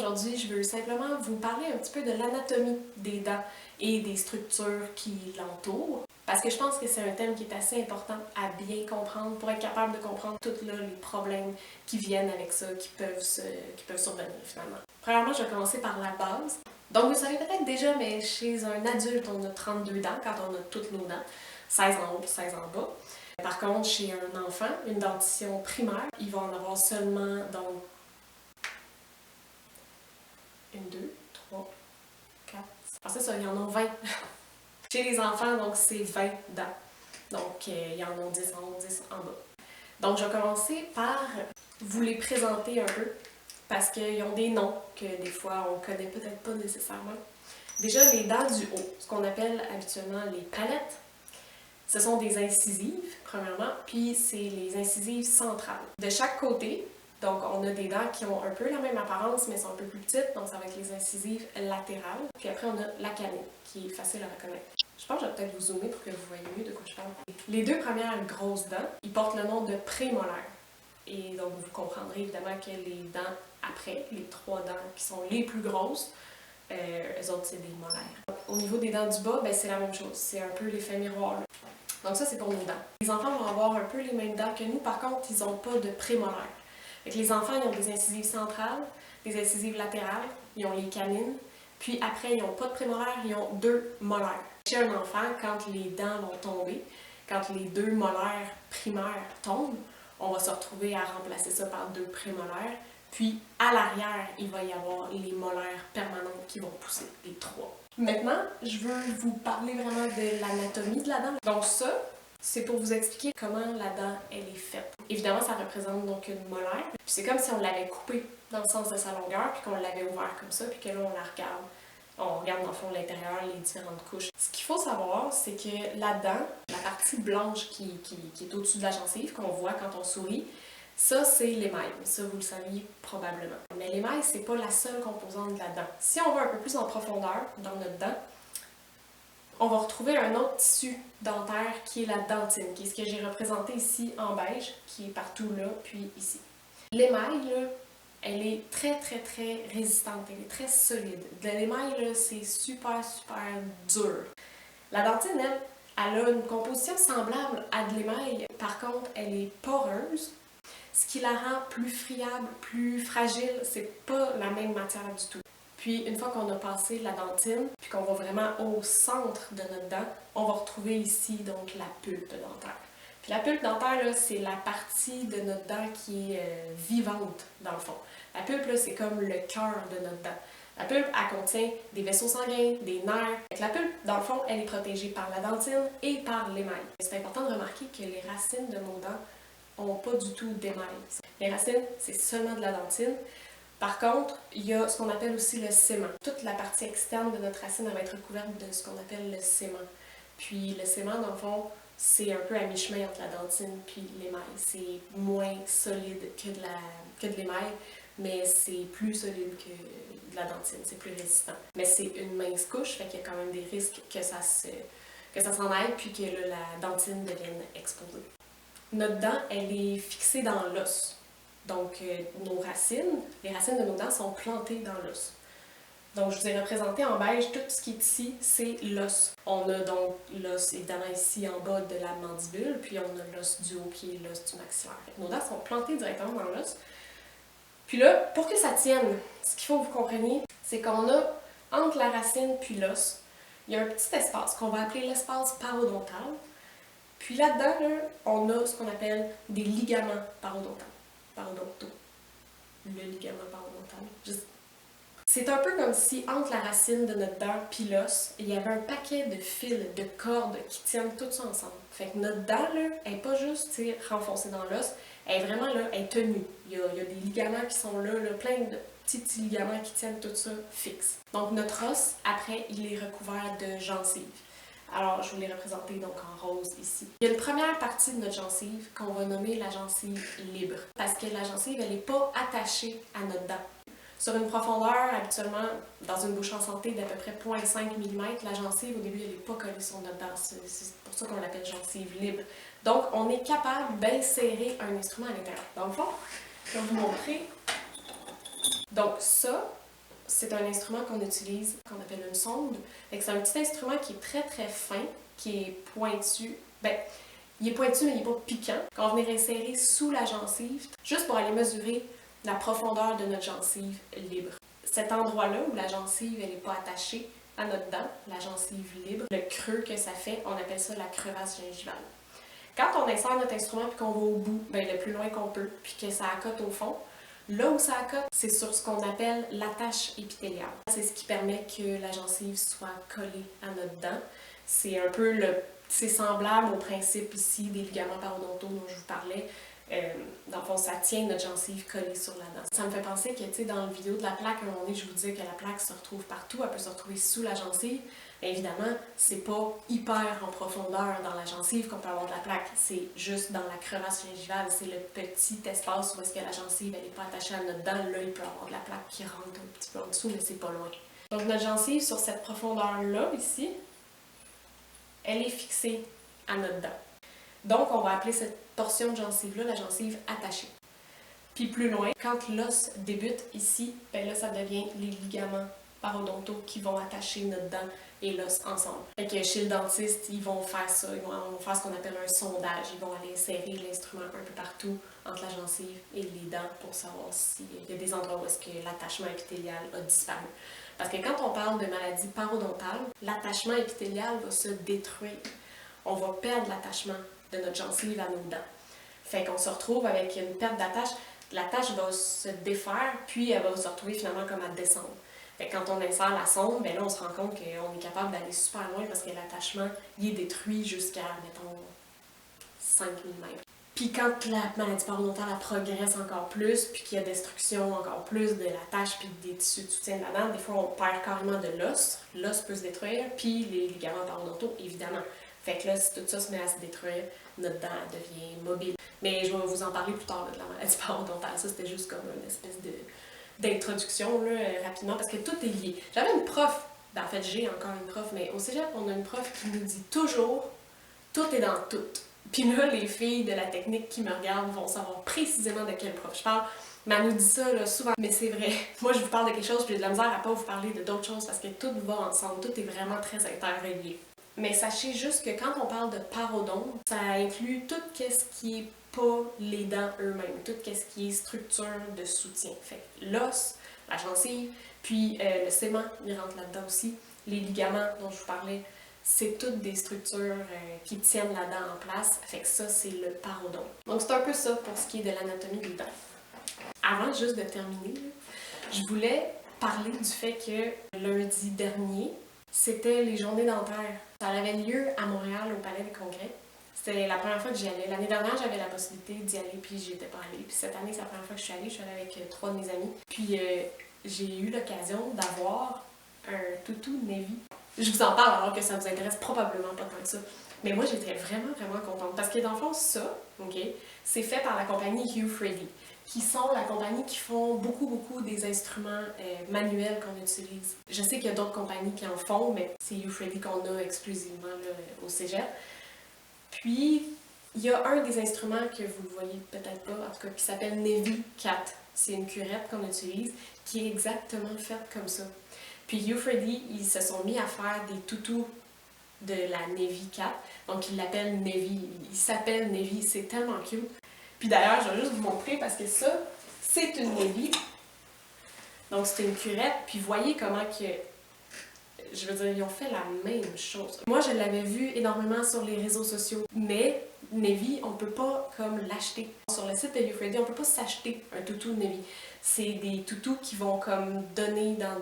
aujourd'hui, je veux simplement vous parler un petit peu de l'anatomie des dents et des structures qui l'entourent. Parce que je pense que c'est un thème qui est assez important à bien comprendre pour être capable de comprendre tous les problèmes qui viennent avec ça, qui peuvent survenir finalement. Premièrement, je vais commencer par la base. Donc vous le savez peut-être déjà, mais chez un adulte, on a 32 dents quand on a toutes nos dents, 16 en haut, 16 en bas. Par contre, chez un enfant, une dentition primaire, il va en avoir seulement donc 1, 2, 3, 4. Ah, c'est ça, il y en a 20. Chez les enfants, donc c'est 20 dents. Donc il y en a 10 en haut, 10 en bas. Donc je vais commencer par vous les présenter un peu parce qu'ils ont des noms que des fois on ne connaît peut-être pas nécessairement. Déjà, les dents du haut, ce qu'on appelle habituellement les palettes, ce sont des incisives, premièrement, puis c'est les incisives centrales. De chaque côté, donc on a des dents qui ont un peu la même apparence, mais sont un peu plus petites, donc ça va être les incisives latérales. Puis après, on a la canine, qui est facile à reconnaître. Je pense que je vais peut-être vous zoomer pour que vous voyez mieux de quoi je parle. Les deux premières grosses dents, ils portent le nom de prémolaires. Et donc, vous comprendrez évidemment que les dents après, les 3 dents qui sont les plus grosses, eux autres, c'est des molaires. Au niveau des dents du bas, ben, c'est la même chose. C'est un peu l'effet miroir. Là. Donc ça, c'est pour nos dents. Les enfants vont avoir un peu les mêmes dents que nous. Par contre, ils n'ont pas de prémolaires. Les enfants, ils ont des incisives centrales, des incisives latérales, ils ont les canines. Puis après, ils n'ont pas de prémolaires, ils ont 2 molaires. Chez un enfant, quand les dents vont tomber, quand les 2 molaires primaires tombent, on va se retrouver à remplacer ça par 2 prémolaires. Puis à l'arrière, il va y avoir les molaires permanentes qui vont pousser, les 3. Maintenant, je veux vous parler vraiment de l'anatomie de la dent. Donc ça, c'est pour vous expliquer comment la dent elle est faite. Évidemment, ça représente donc une molaire. Puis c'est comme si on l'avait coupée dans le sens de sa longueur, puis qu'on l'avait ouvert comme ça, puis que là on la regarde. On regarde dans le fond l'intérieur, les différentes couches. Ce qu'il faut savoir, c'est que la dent, la partie blanche qui est au-dessus de la gencive, qu'on voit quand on sourit, ça c'est l'émail. Ça vous le saviez probablement. Mais l'émail, c'est pas la seule composante de la dent. Si on va un peu plus en profondeur dans notre dent, on va retrouver un autre tissu dentaire qui est la dentine, qui est ce que j'ai représenté ici en beige, qui est partout là, puis ici. L'émail, là, elle est très résistante, elle est très solide. De l'émail, là, c'est super dur. La dentine, elle a une composition semblable à de l'émail, par contre, elle est poreuse, ce qui la rend plus friable, plus fragile, c'est pas la même matière du tout. Puis, une fois qu'on a passé la dentine, puis qu'on va vraiment au centre de notre dent, on va retrouver ici donc la pulpe dentaire. Puis la pulpe dentaire, c'est la partie de notre dent qui est vivante, dans le fond. La pulpe, c'est comme le cœur de notre dent. La pulpe, elle contient des vaisseaux sanguins, des nerfs. La pulpe, dans le fond, elle est protégée par la dentine et par l'émail. C'est important de remarquer que les racines de nos dents n'ont pas du tout d'émail. Les racines, c'est seulement de la dentine. Par contre, il y a ce qu'on appelle aussi le sément. Toute la partie externe de notre racine elle va être recouverte de ce qu'on appelle le sément. Puis le sément, dans le fond, c'est un peu à mi-chemin entre la dentine puis l'émail. C'est moins solide que de l'émail, mais c'est plus solide que de la dentine, c'est plus résistant. Mais c'est une mince couche, fait qu'il y a quand même des risques que ça s'en aille puis que là, la dentine devienne exposée. Notre dent, elle est fixée dans l'os. Donc, nos racines, les racines de nos dents sont plantées dans l'os. Donc, je vous ai représenté en beige, tout ce qui est ici, c'est l'os. On a donc l'os, évidemment, ici en bas de la mandibule, puis on a l'os du haut qui est l'os du maxillaire. Nos dents sont plantées directement dans l'os. Puis là, pour que ça tienne, ce qu'il faut que vous compreniez, c'est qu'on a, entre la racine puis l'os, il y a un petit espace qu'on va appeler l'espace parodontal. Puis là-dedans, là, on a ce qu'on appelle des ligaments parodontaux. Le ligament parodontal. C'est un peu comme si entre la racine de notre dent et l'os, il y avait un paquet de fils, de cordes qui tiennent tout ça ensemble. Fait que notre dent, là, elle n'est pas juste renfoncée dans l'os, elle est vraiment là, elle est tenue. Il y a des ligaments qui sont là, plein de petits ligaments qui tiennent tout ça fixe. Donc notre os, après, il est recouvert de gencives. Alors, je vous l'ai représenté donc en rose ici. Il y a une première partie de notre gencive qu'on va nommer la gencive libre. Parce que la gencive, elle n'est pas attachée à notre dent. Sur une profondeur, habituellement, dans une bouche en santé d'à peu près 0,5 mm, la gencive, au début, elle n'est pas collée sur notre dent. C'est pour ça qu'on l'appelle gencive libre. Donc, on est capable d'insérer un instrument à l'intérieur. Dans le fond, je vais vous montrer. Donc, ça, c'est un instrument qu'on utilise, qu'on appelle une sonde. C'est un petit instrument qui est très très fin, qui est pointu. Ben, il est pointu, mais il n'est pas piquant. Qu'on va venir insérer sous la gencive, juste pour aller mesurer la profondeur de notre gencive libre. Cet endroit-là où la gencive elle n'est pas attachée à notre dent, la gencive libre, le creux que ça fait, on appelle ça la crevasse gingivale. Quand on insère notre instrument et qu'on va au bout, ben, le plus loin qu'on peut, puis que ça accote au fond, là où ça accote, c'est sur ce qu'on appelle l'attache épithéliale. C'est ce qui permet que la gencive soit collée à notre dent. C'est un peu c'est semblable au principe ici des ligaments parodontaux dont je vous parlais. Dans le fond, ça tient notre gencive collée sur la dent. Ça me fait penser que, tu sais, dans la vidéo de la plaque, à un moment donné, je vous disais que la plaque se retrouve partout, elle peut se retrouver sous la gencive. Mais évidemment, c'est pas hyper en profondeur dans la gencive qu'on peut avoir de la plaque. C'est juste dans la crevasse gingivale. C'est le petit espace où est-ce que la gencive n'est pas attachée à notre dent. Là, il peut y avoir de la plaque qui rentre un petit peu en dessous, mais c'est pas loin. Donc, notre gencive, sur cette profondeur-là, ici, elle est fixée à notre dent. Donc, on va appeler cette portion de gencive-là la gencive attachée. Puis plus loin, quand l'os débute ici, ben là, ça devient les ligaments parodontaux qui vont attacher notre dent et l'os ensemble. Fait que chez le dentiste, ils vont faire ça, ils vont faire ce qu'on appelle un sondage. Ils vont aller insérer l'instrument un peu partout entre la gencive et les dents pour savoir s'il y a des endroits où est-ce que l'attachement épithélial a disparu. Parce que quand on parle de maladie parodontale, l'attachement épithélial va se détruire. On va perdre l'attachement de notre gencive à nos dents. Fait qu'on se retrouve avec une perte d'attache. L'attache va se défaire, puis elle va se retrouver finalement comme à descendre. Fait que quand on insère la sonde, ben là, on se rend compte qu'on est capable d'aller super loin parce que l'attachement, il est détruit jusqu'à, mettons, 5 mm. Puis quand la maladie parodontale progresse encore plus, puis qu'il y a destruction encore plus de l'attache puis des tissus de soutien de la dent, des fois, on perd carrément de l'os. L'os peut se détruire, puis les ligaments parodontaux, évidemment. Fait que là, si tout ça se met à se détruire, notre dent devient mobile. Mais je vais vous en parler plus tard là, de la maladie parodontale. Ça, c'était juste comme une espèce d'introduction rapidement, parce que tout est lié. J'avais une prof, en fait j'ai encore une prof, mais au cégep, on a une prof qui nous dit toujours « tout est dans tout ». Puis là, les filles de la technique qui me regardent vont savoir précisément de quelle prof je parle. Mais elle nous dit ça là, souvent. Mais c'est vrai, moi je vous parle de quelque chose, puis j'ai de la misère à pas vous parler de d'autres choses, parce que tout va ensemble, tout est vraiment très interrelié. Mais sachez juste que quand on parle de parodonte, ça inclut tout ce qui est pas les dents eux-mêmes, tout ce qui est structure de soutien. Fait l'os, la gencive, puis le sément, il rentre là-dedans aussi. Les ligaments dont je vous parlais, c'est toutes des structures qui tiennent la dent en place. Fait que ça, c'est le parodonte. Donc c'est un peu ça pour ce qui est de l'anatomie des dents. Avant juste de terminer, je voulais parler du fait que lundi dernier, c'était les journées dentaires. Ça avait lieu à Montréal, au Palais des Congrès. C'était la première fois que j'y allais. L'année dernière, j'avais la possibilité d'y aller, puis j'y étais pas allée. Puis cette année, c'est la première fois que je suis allée. Je suis allée avec 3 de mes amis. Puis j'ai eu l'occasion d'avoir un toutou Navy. Je vous en parle alors que ça vous intéresse probablement pas tant que ça. Mais moi, j'étais vraiment, vraiment contente. Parce que dans le fond, ça, ok, c'est fait par la compagnie Hugh Freddie, qui sont la compagnie qui font beaucoup des instruments manuels qu'on utilise. Je sais qu'il y a d'autres compagnies qui en font, mais c'est Hugh Freddie qu'on a exclusivement là, au cégep. Puis, il y a un des instruments que vous ne voyez peut-être pas, en tout cas, qui s'appelle Navy 4. C'est une curette qu'on utilise, qui est exactement faite comme ça. Puis Hugh Freddie, ils se sont mis à faire des toutous de la Navy 4. Donc, ils l'appellent Navy. Il s'appelle Navy, c'est tellement cute. Puis d'ailleurs, je vais juste vous montrer parce que ça, c'est une Navy. Donc, c'est une curette. Puis voyez comment que... Je veux dire, ils ont fait la même chose. Moi, je l'avais vu énormément sur les réseaux sociaux. Mais Navy, on peut pas comme l'acheter. Sur le site de Hugh Freddie, on peut pas s'acheter un toutou de Navy. C'est des toutous qui vont comme donner dans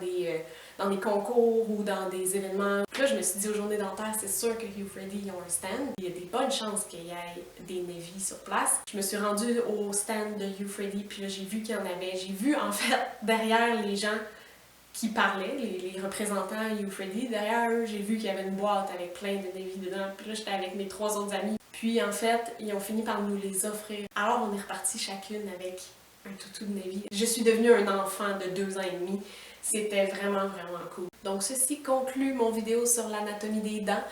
des concours ou dans des événements. Puis là, je me suis dit aux journées dentaires, c'est sûr que Hugh Freddie ils ont un stand. Il y a des bonnes chances qu'il y ait des Navy sur place. Je me suis rendue au stand de Hugh Freddie, puis là, j'ai vu qu'il y en avait. J'ai vu, en fait, derrière les gens qui parlaient, les représentants Hugh Freddie, derrière eux, j'ai vu qu'il y avait une boîte avec plein de Navy dedans. Puis là, j'étais avec mes 3 autres amis. Puis, en fait, ils ont fini par nous les offrir. Alors, on est repartis chacune avec un toutou de Navy. Je suis devenue un enfant de 2 ans et demi. C'était vraiment cool. Donc, ceci conclut mon vidéo sur l'anatomie des dents.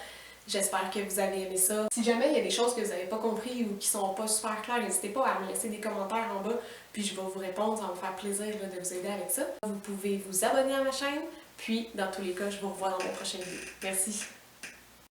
J'espère que vous avez aimé ça. Si jamais il y a des choses que vous n'avez pas compris ou qui sont pas super claires, n'hésitez pas à me laisser des commentaires en bas. puis je vais vous répondre, ça va me faire plaisir là, de vous aider avec ça. Vous pouvez vous abonner à ma chaîne, puis dans tous les cas, je vous revois dans mon prochain vidéo. Merci!